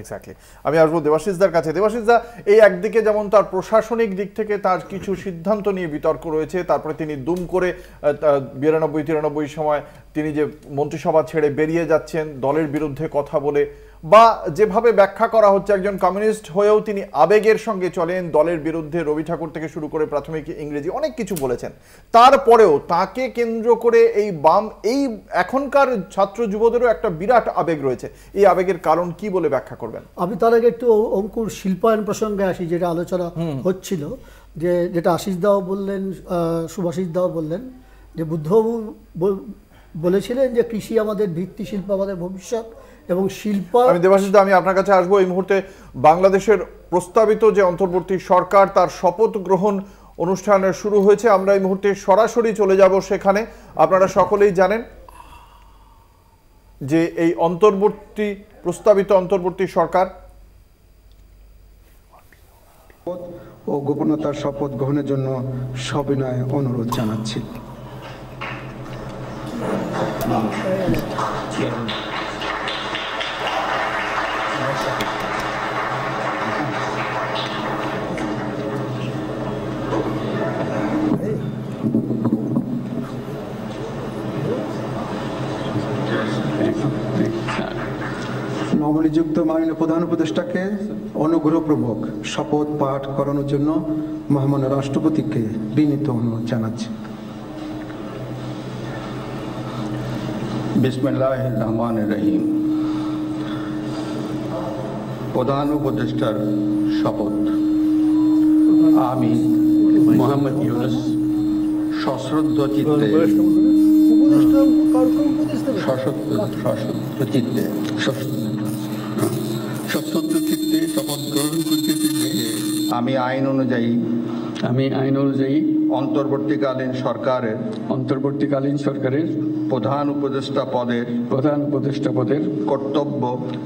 এক্স্যাক্টলি। আমি আসবো দেবাশিসদার কাছে। দেবাশিসদা, এই একদিকে যেমন তার প্রশাসনিক দিক থেকে তার কিছু সিদ্ধান্ত নিয়ে বিতর্ক রয়েছে, তারপরে তিনি দুম করে 92-93 সময় তিনি যে মন্ত্রিসভা ছেড়ে বেরিয়ে যাচ্ছেন দলের বিরুদ্ধে কথা বলে, বা যেভাবে ব্যাখ্যা করা হচ্ছে একজন কমিউনিস্ট হয়েও তিনি আবেগের সঙ্গে চলেন, দলের বিরুদ্ধে রবি ঠাকুর থেকে শুরু করে প্রাথমিক ইংরেজি অনেক কিছু বলেছেন, তারপরেও তাকে কেন্দ্র করে এই বাম, এই এখনকার ছাত্র যুবদেরও একটা বিরাট আবেগ রয়েছে। এই আবেগের কারণ কি বলে ব্যাখ্যা করবেন? আমি তার আগে একটু অঙ্কুর শিল্পায়ন প্রসঙ্গে আসি, যেটা আলোচনা হচ্ছিল, যেটা আশিস দাও বললেন, সুভাষিস দাও বললেন যে বুদ্ধবাবু বলেছিলেন যে কৃষি আমাদের ভিত্তি, শিল্প আমাদের ভবিষ্যৎ, এবং শিল্প। আমি দেবাশিসদা, আমি আপনার কাছে আসবো। এই মুহূর্তে বাংলাদেশের প্রস্তাবিত যে অন্তর্বর্তী সরকার, তার শপথ গ্রহণ অনুষ্ঠান শুরু হয়েছে। আমরা এই মুহূর্তে সরাসরি চলে যাব সেখানে। আপনারা সকলেই জানেন যে এই প্রস্তাবিত অন্তর্বর্তী সরকার ও গোপনতার শপথ গ্রহণের জন্য সবিনয় অনুরোধ জানাচ্ছি। নবনিযুক্ত মাননীয় প্রধান উপদেষ্টাকে অনুগ্রহপূর্বক শপথ পাঠ করানোর জন্য মহামান্য রাষ্ট্রপতিকে বিনীত অনুরোধ জানাচ্ছি। বিসমিল্লাহির রহমানির রহিম। প্রধান উপদেষ্টার শপথ। আমি মোহাম্মদ ইউনুস সশ্রদ্ধ চিত্তে শপথ গ্রহণ করতেছি যে আমি আইন অনুযায়ী অন্তর্বর্তীকালীন সরকারের প্রধান উপদেষ্টা পদের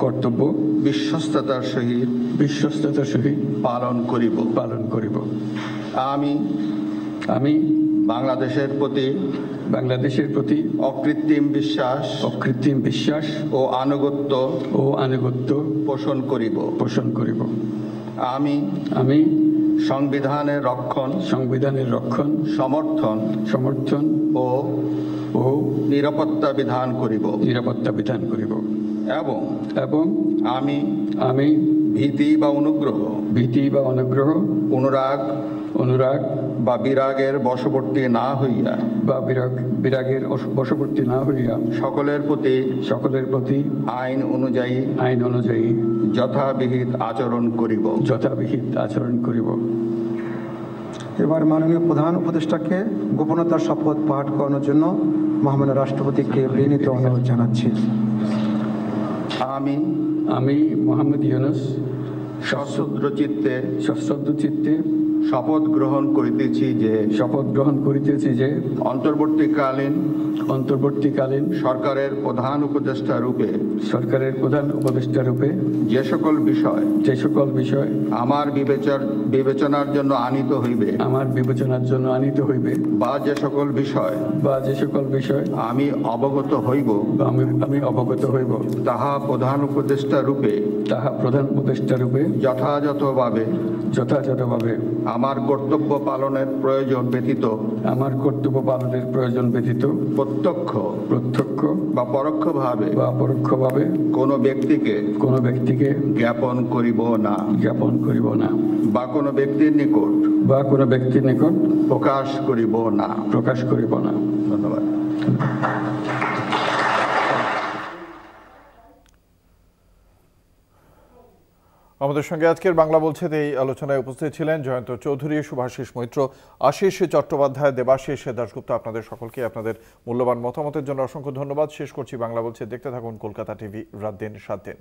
কর্তব্য বিশ্বস্ততার সহিত পালন করিব। আমি বাংলাদেশের প্রতি অকৃত্রিম বিশ্বাস ও আনুগত্য পোষণ করিব। আমি সংবিধানের রক্ষণ সমর্থন ও নিরাপত্তা বিধান করিব এবং আমি ভীতি বা অনুগ্রহ অনুরাগ বা বিরাগের বশবর্তী না হইয়া সকলের প্রতি আইন অনুযায়ী যথাবিহিত আচরণ করিব। এবার মাননীয় প্রধান উপদেষ্টাকে গোপনতার শপথ পাঠ করানোর জন্য মহামান্য রাষ্ট্রপতিকে বিনীত অনুরোধ জানাচ্ছি। আমি মোহাম্মদ ইউনুস সশ্রদ্ধ চিত্তে শপথ গ্রহণ করিতেছি যে অন্তর্বর্তীকালীন সরকারের প্রধান উপদেষ্টা রূপে যে সকল বিষয় আমার বিবেচনার জন্য আনিত হইবে বা যে সকল বিষয় আমি অবগত হইব তাহা প্রধান উপদেষ্টা রূপে যথাযথভাবে আমার কর্তব্য পালনের প্রয়োজন ব্যতীত প্রত্যক্ষ বা পরোক্ষভাবে কোনো ব্যক্তিকে জ্ঞাপন করিব না বা কোনো ব্যক্তির নিকট প্রকাশ করিব না। ধন্যবাদ। আমাদের সঙ্গে আজকের বাংলা বলছে এই আলোচনায় উপস্থিত ছিলেন জয়ন্ত চৌধুরী, শুভাশিস মৈত্র, আশিস চট্টোপাধ্যায়, দেবাশিস দাশগুপ্ত। আপনাদের সকলকে আপনাদের মূল্যবান মতামতের জন্য অসংখ্য ধন্যবাদ। শেষ করছি বাংলা বলছে। দেখতে থাকুন কলকাতা টিভি, রাত দিন 7 দিন।